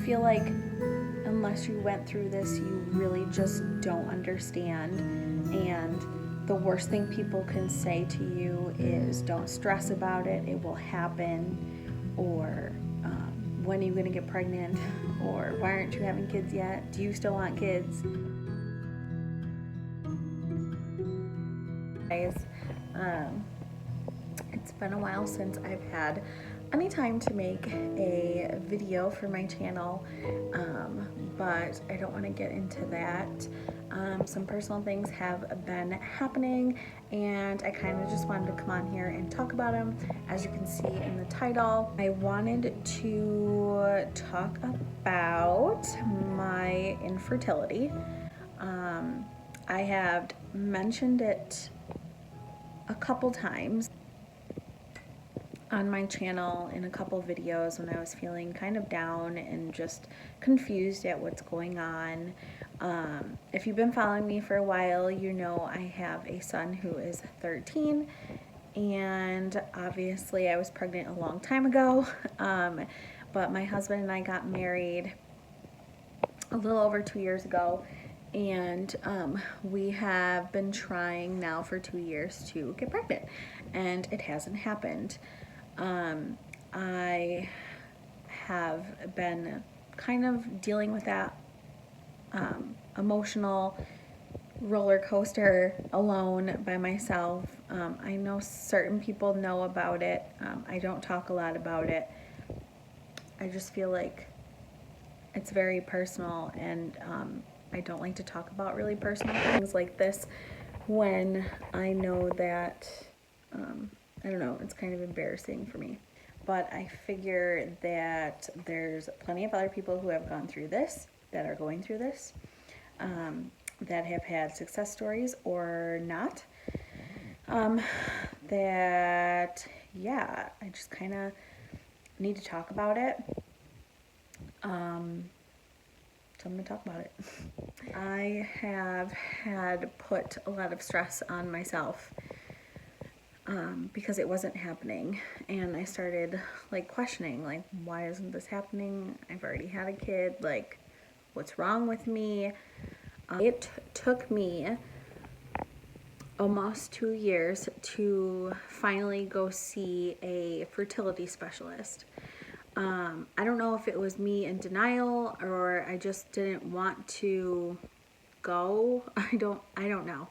feel like unless you went through this, you really just don't understand. And the worst thing people can say to you is don't stress about it, it will happen, or when are you going to get pregnant, or why aren't you having kids yet, do you still want kids? Guys, it's been a while since I've had any time to make a video for my channel, but I don't want to get into that. Some personal things have been happening, and I kind of just wanted to come on here and talk about them. As you can see in the title, I wanted to talk about my infertility. I have mentioned it a couple times on my channel in a couple videos when I was feeling kind of down and just confused at what's going on. If you've been following me for a while, you know I have a son who is 13, and obviously I was pregnant a long time ago, but my husband and I got married a little over 2 years ago, and we have been trying now for 2 years to get pregnant, and it hasn't happened. I have been kind of dealing with that emotional roller coaster alone by myself. I know certain people know about it. I don't talk a lot about it. I just feel like it's very personal, and I don't like to talk about really personal things like this when I know that, I don't know, it's kind of embarrassing for me. But I figure that there's plenty of other people who have gone through this, that are going through this, that have had success stories or not. That, yeah, I just kind of need to talk about it. So I'm going to talk about it. I have had put a lot of stress on myself because it wasn't happening, and I started like questioning, like, why isn't this happening? I've already had a kid, like, what's wrong with me? It took me almost 2 years to finally go see a fertility specialist. I don't know if it was me in denial or I just didn't want to go. I don't know.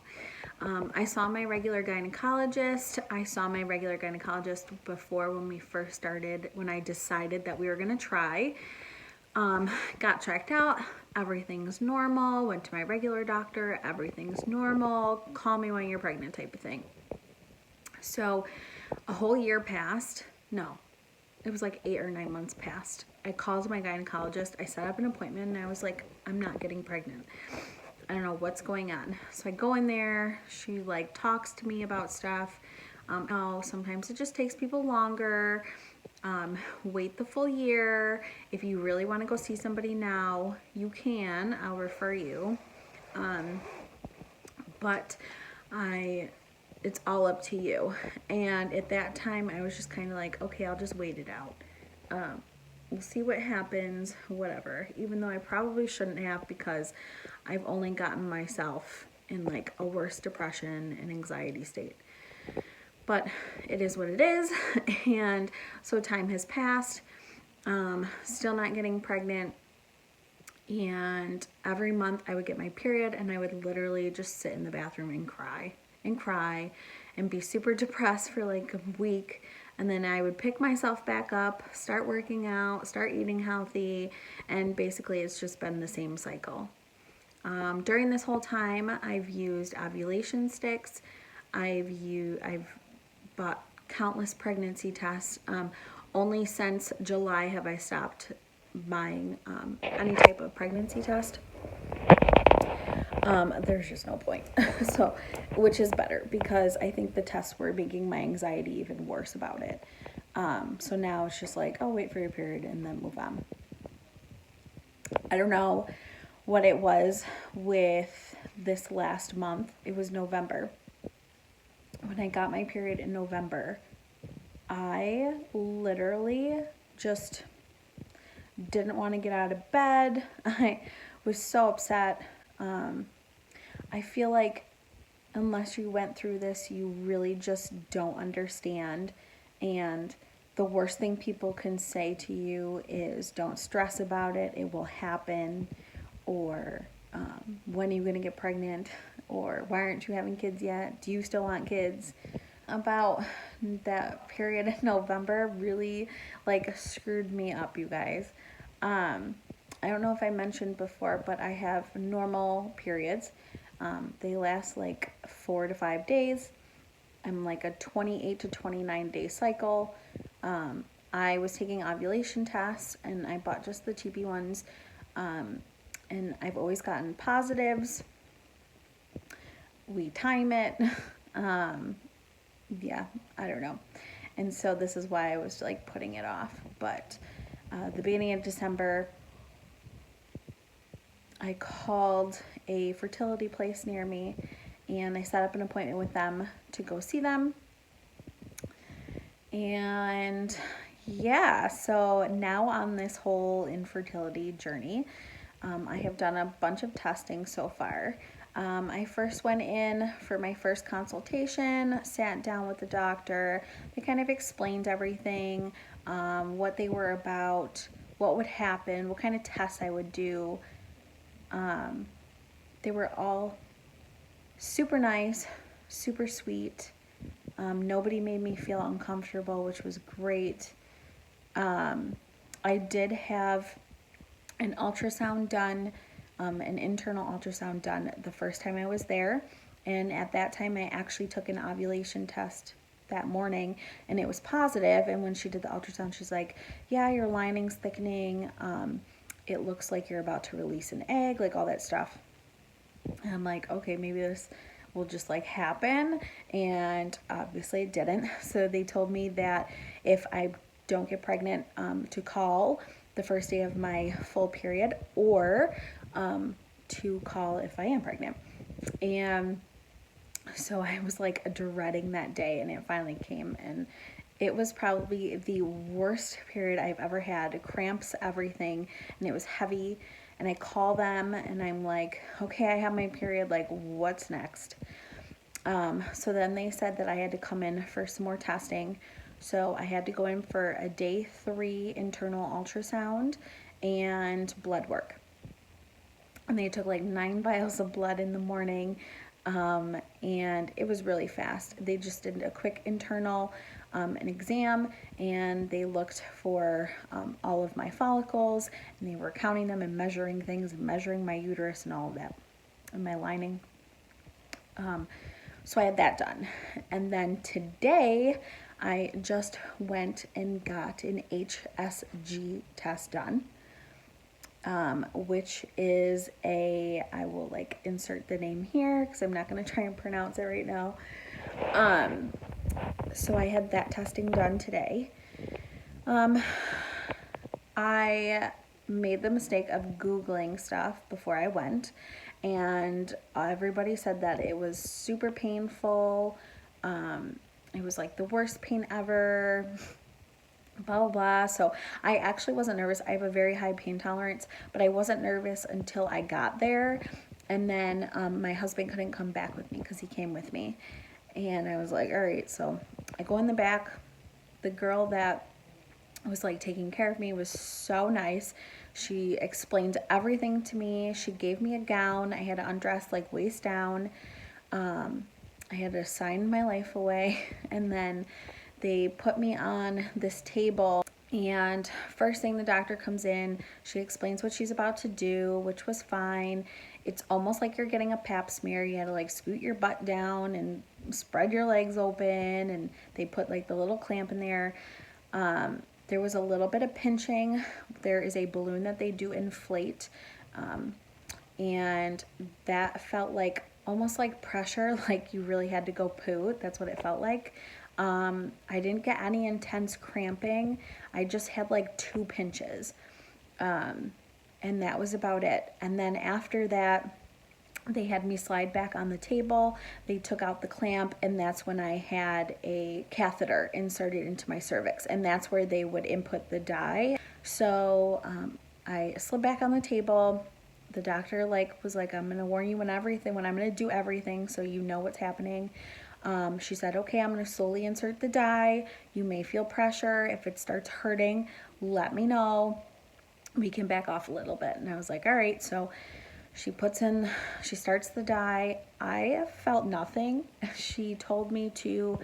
I saw my regular gynecologist. I saw my regular gynecologist before when we first started, when I decided that we were gonna try. Got checked out, everything's normal, went to my regular doctor, everything's normal, call me when you're pregnant type of thing. So a whole year passed. No, it was like 8 or 9 months passed. I called my gynecologist, I set up an appointment, and I was like, I'm not getting pregnant. I don't know what's going on. So I go in there, she like talks to me about stuff. Sometimes it just takes people longer. Wait the full year. If you really want to go see somebody now, you can. I'll refer you. But it's all up to you. And at that time, I was just kind of like, okay, I'll just wait it out. We'll see what happens, whatever. Even though I probably shouldn't have, because I've only gotten myself in like a worse depression and anxiety state. But it is what it is. And so time has passed, still not getting pregnant. And every month I would get my period, and I would literally just sit in the bathroom and cry and be super depressed for like a week. And then I would pick myself back up, start working out, start eating healthy, and basically it's just been the same cycle. During this whole time, I've used ovulation sticks. I've bought countless pregnancy tests. Only since July have I stopped buying any type of pregnancy test. There's just no point. So, which is better, because I think the tests were making my anxiety even worse about it. So now it's just like, oh, wait for your period and then move on. I don't know what it was with this last month. It was November. When I got my period in November, I literally just didn't want to get out of bed. I was so upset. I feel like unless you went through this, you really just don't understand. And the worst thing people can say to you is don't stress about it, it will happen, or when are you going to get pregnant, or why aren't you having kids yet, do you still want kids? About that period in November really like screwed me up, you guys. I don't know if I mentioned before, but I have normal periods. They last like 4 to 5 days. I'm like a 28 to 29 day cycle. I was taking ovulation tests and I bought just the cheapy ones. And I've always gotten positives. We time it. Yeah, I don't know. And so this is why I was like putting it off. But the beginning of December, I called a fertility place near me and I set up an appointment with them to go see them. And yeah, so now on this whole infertility journey, I have done a bunch of testing so far. I first went in for my first consultation, sat down with the doctor. They kind of explained everything, what they were about, what would happen, what kind of tests I would do. They were all super nice, super sweet. Nobody made me feel uncomfortable, which was great. I did have an ultrasound done, an internal ultrasound done the first time I was there. And at that time, I actually took an ovulation test that morning and it was positive. And when she did the ultrasound, she's like, yeah, your lining's thickening. It looks like you're about to release an egg, like all that stuff. And I'm like, okay, maybe this will just like happen. And obviously it didn't. So they told me that if I don't get pregnant, to call the first day of my full period, or to call if I am pregnant. And so I was like dreading that day, and it finally came, and it was probably the worst period I've ever had. Cramps, everything, and it was heavy. And I call them and I'm like, okay, I have my period, like what's next? So then they said that I had to come in for some more testing. So I had to go in for a day 3 internal ultrasound and blood work. And they took like 9 vials of blood in the morning. And it was really fast. They just did a quick internal, an exam, and they looked for all of my follicles, and they were counting them and measuring things and measuring my uterus and all of that, and my lining. So I had that done. And then today I just went and got an HSG test done, which is I will like insert the name here because I'm not going to try and pronounce it right now. So I had that testing done today. I made the mistake of Googling stuff before I went, and everybody said that it was super painful. It was like the worst pain ever, blah, blah, blah. So I actually wasn't nervous. I have a very high pain tolerance, but I wasn't nervous until I got there. And then my husband couldn't come back with me because he came with me. And I was like, all right. So I go in the back. The girl that was like taking care of me was so nice. She explained everything to me. She gave me a gown. I had to undress like waist down. I had to sign my life away. And then they put me on this table, and first thing the doctor comes in, she explains what she's about to do, which was fine. It's almost like you're getting a pap smear. You had to like scoot your butt down and spread your legs open, and they put like the little clamp in there. There was a little bit of pinching. There is a balloon that they do inflate, and that felt like almost like pressure, like you really had to go poo. That's what it felt like. I didn't get any intense cramping. I just had like 2 pinches. And that was about it. And then after that, They had me slide back on the table. They took out the clamp, and that's when I had a catheter inserted into my cervix, and that's where they would input the dye. So I slid back on the table. The doctor was like, I'm gonna warn you when I'm gonna do everything, so you know what's happening. She said, okay, I'm gonna slowly insert the dye. You may feel pressure. If it starts hurting, let me know. We can back off a little bit. And I was like, all right. So she starts the dye. I felt nothing. She told me to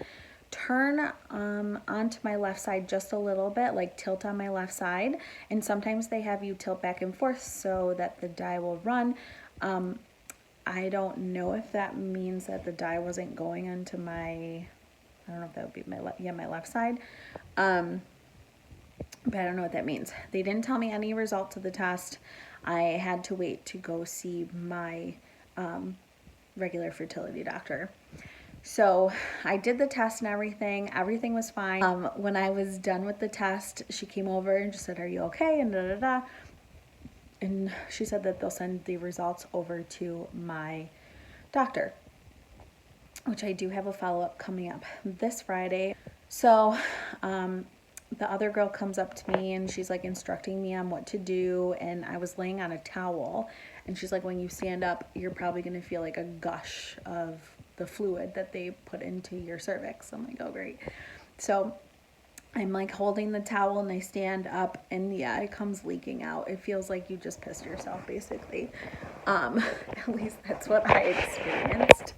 turn onto my left side just a little bit, like tilt on my left side. And sometimes they have you tilt back and forth so that the dye will run. I don't know if that means that the dye wasn't going onto I don't know if that would be my left side. But I don't know what that means. They didn't tell me any results of the test. I had to wait to go see my regular fertility doctor. So I did the test and everything. Everything was fine. When I was done with the test, she came over and just said, are you okay? And da-da-da. And she said that they'll send the results over to my doctor, which I do have a follow-up coming up this Friday. So the other girl comes up to me and she's like instructing me on what to do, and I was laying on a towel, and she's like, when you stand up, you're probably gonna feel like a gush of the fluid that they put into your cervix. I'm like, oh great. So I'm like holding the towel and I stand up, and yeah, it comes leaking out. It feels like you just pissed yourself, basically. At least that's what I experienced.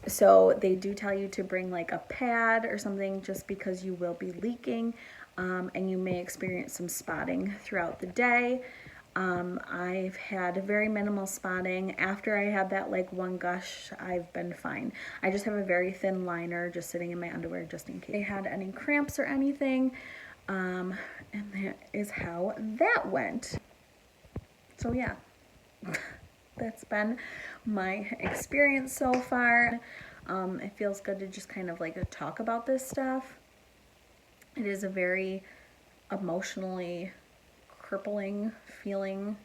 So they do tell you to bring like a pad or something, just because you will be leaking, and you may experience some spotting throughout the day. I've had very minimal spotting. After I had that like one gush, I've been fine. I just have a very thin liner just sitting in my underwear just in case I had any cramps or anything. And that is how that went. So yeah. That's been my experience so far. It feels good to just kind of like talk about this stuff. It is a very emotionally crippling feeling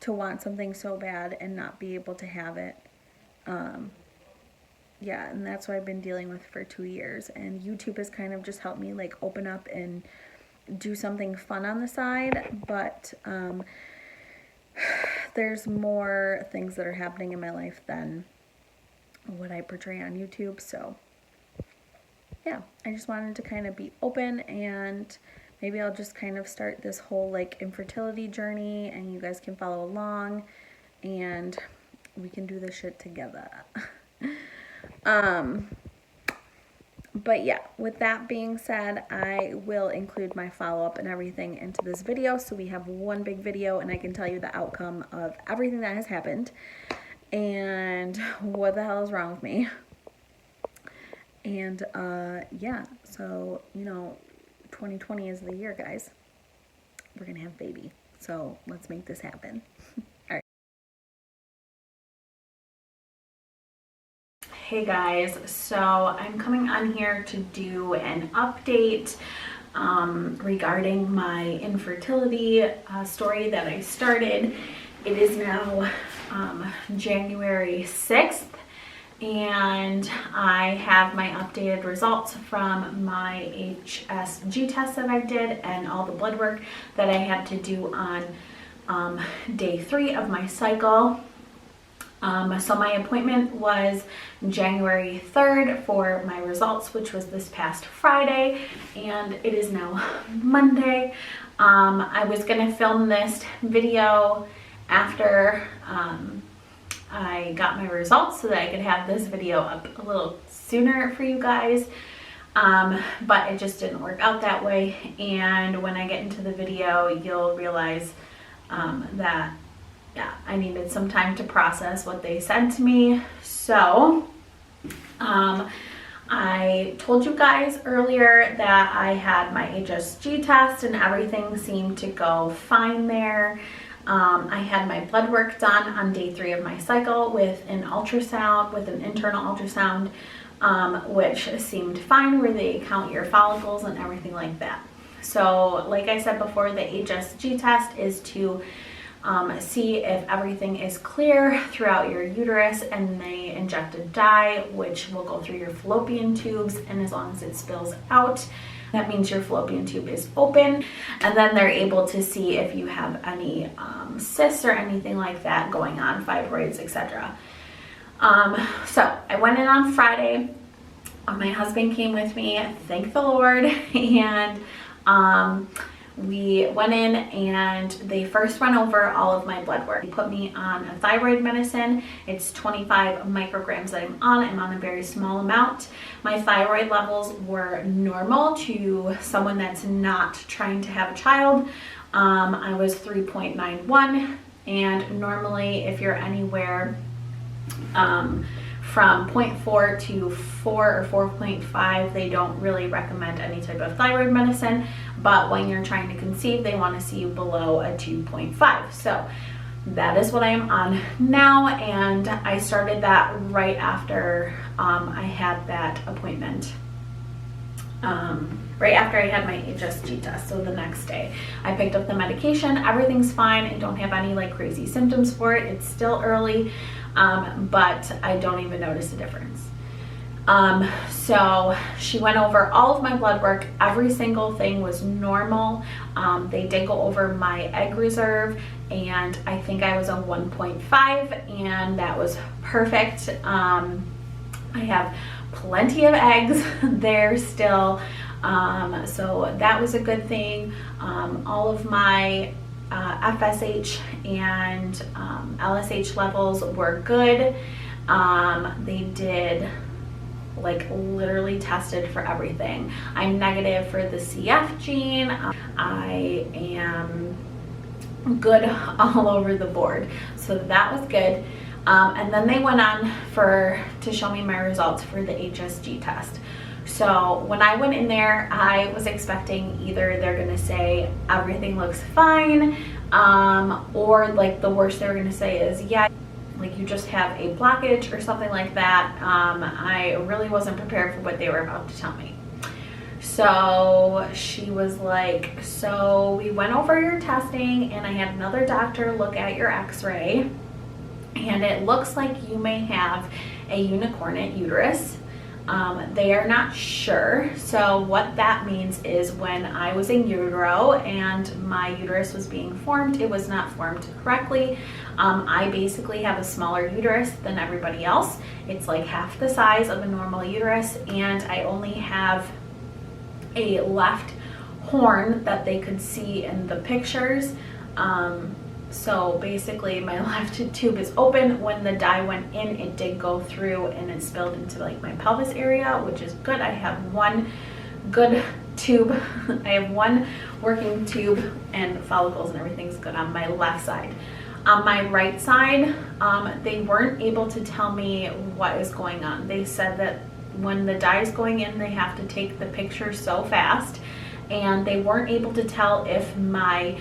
to want something so bad and not be able to have it. Yeah, and that's what I've been dealing with for 2 years. And YouTube has kind of just helped me like open up and do something fun on the side. But there's more things that are happening in my life than what I portray on YouTube. So yeah, I just wanted to kind of be open, and maybe I'll just kind of start this whole like infertility journey, and you guys can follow along and we can do this shit together. But yeah, with that being said, I will include my follow-up and everything into this video, so we have one big video and I can tell you the outcome of everything that has happened and what the hell is wrong with me. And yeah, so 2020 is the year, guys. We're gonna have a baby, so let's make this happen. All right. Hey guys, so I'm coming on here to do an update regarding my infertility story that I started. It is now January 6th, and I have my updated results from my HSG test that I did and all the blood work that I had to do on day 3 of my cycle. So my appointment was January 3rd for my results, which was this past Friday, and it is now Monday. I was gonna film this video after I got my results so that I could have this video up a little sooner for you guys, but it just didn't work out that way. And when I get into the video, you'll realize that yeah, I needed some time to process what they said to me. So I told you guys earlier that I had my HSG test and everything seemed to go fine there. I had my blood work done on day 3 of my cycle with an ultrasound, with an internal ultrasound, which seemed fine, where they count your follicles and everything like that. So like I said before, the HSG test is to see if everything is clear throughout your uterus, and they inject a dye which will go through your fallopian tubes, and as long as it spills out, that means your fallopian tube is open, and then they're able to see if you have any cysts or anything like that going on, fibroids, etc. So I went in on Friday. My husband came with me, thank the Lord, and we went in and they first run over all of my blood work. They put me on a thyroid medicine. It's 25 micrograms that I'm on. I'm on a very small amount. My thyroid levels were normal to someone that's not trying to have a child. I was 3.91, and normally if you're anywhere from 0.4 to 4 or 4.5, they don't really recommend any type of thyroid medicine, but when you're trying to conceive, they want to see you below a 2.5. So that is what I am on now, and I started that right after I had that appointment. Right after I had my HSG test, so the next day. I picked up the medication, everything's fine. I don't have any like crazy symptoms for it. It's still early, but I don't even notice a difference. So she went over all of my blood work. Every single thing was normal. They did go over my egg reserve, and I think I was a 1.5, and that was perfect. I have plenty of eggs there still, so that was a good thing. All of my FSH and LSH levels were good. They did like literally tested for everything. I'm negative for the CF gene. I am good all over the board, so that was good. And then they went on to show me my results for the HSG test. So when I went in there, I was expecting either they're gonna say everything looks fine, or like the worst they're gonna say is, yeah, like you just have a blockage or something like that. I really wasn't prepared for what they were about to tell me. So she was like, so we went over your testing, and I had another doctor look at your x-ray, and it looks like you may have a unicornuate uterus. They are not sure. So what that means is when I was in utero and my uterus was being formed, it was not formed correctly. I basically have a smaller uterus than everybody else. It's like half the size of a normal uterus, and I only have a left horn that they could see in the pictures. So basically my left tube is open. When the dye went in, it did go through and it spilled into like my pelvis area, which is good. I have one good tube. I have one working tube, and follicles and everything's good on my left side. On my right side, they weren't able to tell me what is going on. They said that when the dye is going in, they have to take the picture so fast, and they weren't able to tell if my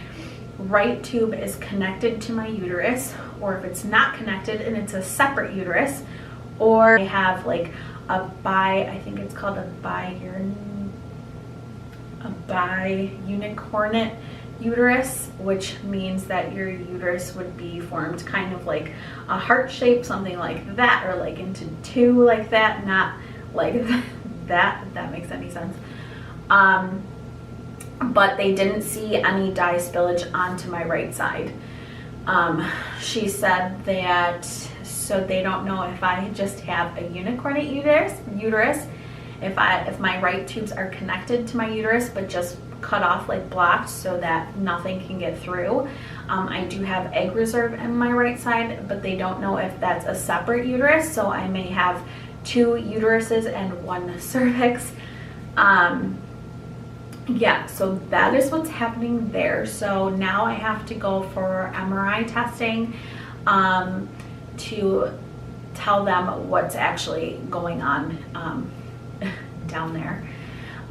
right tube is connected to my uterus, or if it's not connected and it's a separate uterus, or I have like I think it's called a unicornuate uterus, which means that your uterus would be formed kind of like a heart shape, something like that, or like into two like that, not like that, if that makes any sense. But they didn't see any dye spillage onto my right side. She said that, so they don't know if I just have a unicornuate uterus, if my right tubes are connected to my uterus but just cut off, like blocked, so that nothing can get through. I do have egg reserve in my right side, but they don't know if that's a separate uterus, so I may have 2 uteruses and 1 cervix. Yeah, so that is what's happening there. So now I have to go for MRI testing to tell them what's actually going on down there.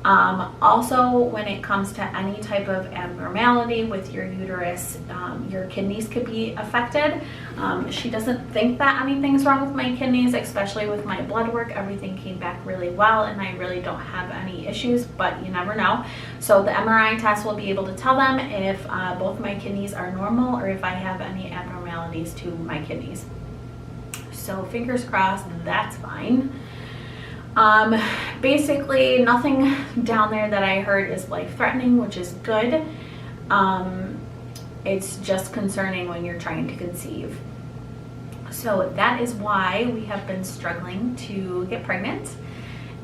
Also, when it comes to any type of abnormality with your uterus, your kidneys could be affected. She doesn't think that anything's wrong with my kidneys, especially with my blood work. Everything came back really well and I really don't have any issues, but you never know. So the MRI test will be able to tell them if both my kidneys are normal or if I have any abnormalities to my kidneys. So fingers crossed, that's fine. Basically nothing down there that I heard is life-threatening, which is good. It's just concerning when you're trying to conceive. So that is why we have been struggling to get pregnant.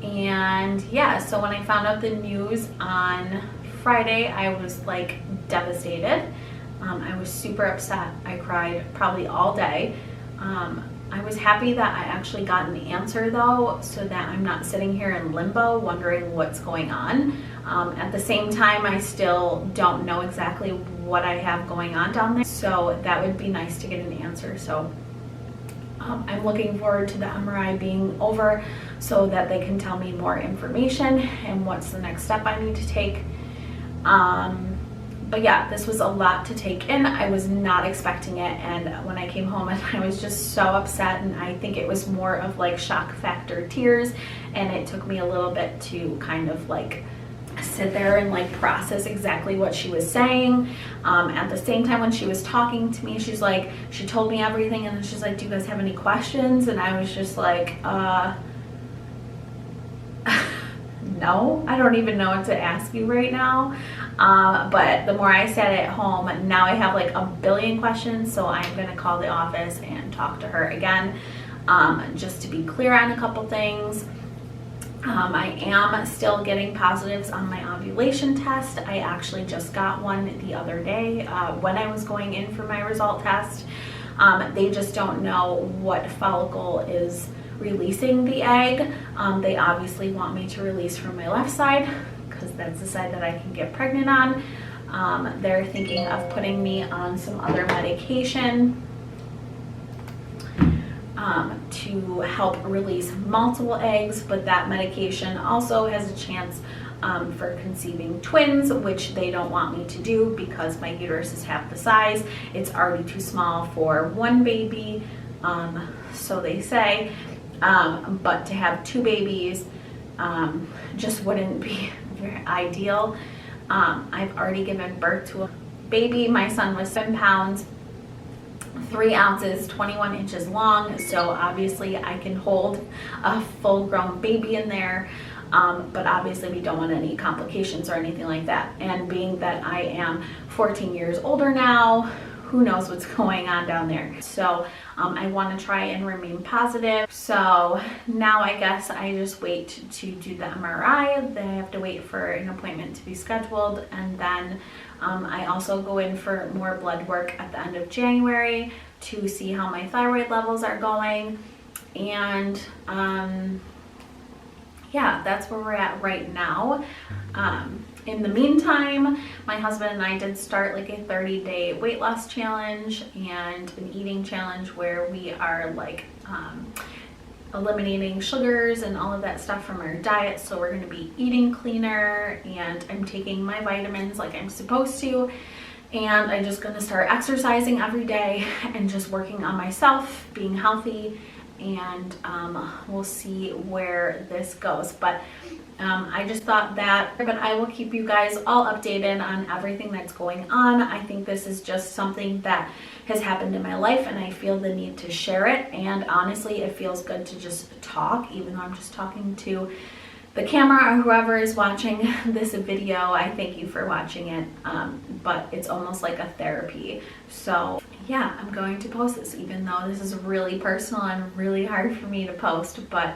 And yeah, so when I found out the news on Friday, I was like devastated. I was super upset. I cried probably all day. I was happy that I actually got an answer though, so that I'm not sitting here in limbo wondering what's going on. At the same time, I still don't know exactly what I have going on down there, so that would be nice to get an answer. So I'm looking forward to the MRI being over so that they can tell me more information and what's the next step I need to take. But yeah, this was a lot to take in. I was not expecting it, and when I came home I was just so upset, and I think it was more of like shock factor tears, and it took me a little bit to kind of like sit there and like process exactly what she was saying. At the same time, when she was talking to me, she's like, she told me everything, and then she's like, do you guys have any questions? And I was just like, no, I don't even know what to ask you right now. But the more I sat at home, now I have like a billion questions, so I'm gonna call the office and talk to her again, just to be clear on a couple things. I am still getting positives on my ovulation test. I actually just got one the other day when I was going in for my result test. They just don't know what follicle is releasing the egg. They obviously want me to release from my left side because that's the side that I can get pregnant on. They're thinking of putting me on some other medication to help release multiple eggs, but that medication also has a chance for conceiving twins, which they don't want me to do because my uterus is half the size. It's already too small for one baby, so they say, but to have two babies just wouldn't be very ideal. I've already given birth to a baby. My son was 7 pounds, 3 ounces, 21 inches long, so obviously I can hold a full-grown baby in there, but obviously we don't want any complications or anything like that. And being that I am 14 years older now, who knows what's going on down there. So I want to try and remain positive. So now I guess I just wait to do the MRI. Then I have to wait for an appointment to be scheduled, and then I also go in for more blood work at the end of January to see how my thyroid levels are going. And yeah, that's where we're at right now. In the meantime, my husband and I did start like a 30-day weight loss challenge and an eating challenge where we are like eliminating sugars and all of that stuff from our diet. So we're going to be eating cleaner, and I'm taking my vitamins like I'm supposed to, and I'm just going to start exercising every day and just working on myself, being healthy, and we'll see where this goes. But I just thought that, but I will keep you guys all updated on everything that's going on. I think this is just something that has happened in my life, and I feel the need to share it. And honestly, it feels good to just talk, even though I'm just talking to the camera or whoever is watching this video. I thank you for watching it, but it's almost like a therapy. So yeah, I'm going to post this, even though this is really personal and really hard for me to post, but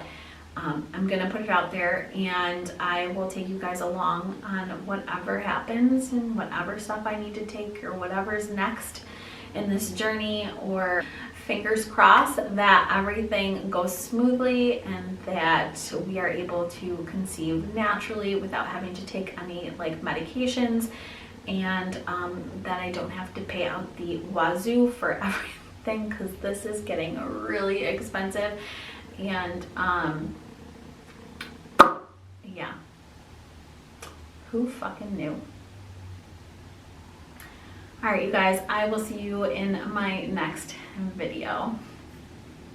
I'm gonna put it out there, and I will take you guys along on whatever happens and whatever stuff I need to take or whatever's next in this journey. Or fingers crossed that everything goes smoothly and that we are able to conceive naturally without having to take any like medications, and that I don't have to pay out the wazoo for everything, because this is getting really expensive. And yeah, Who fucking knew? Alright, you guys, I will see you in my next video.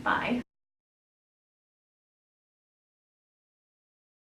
Bye.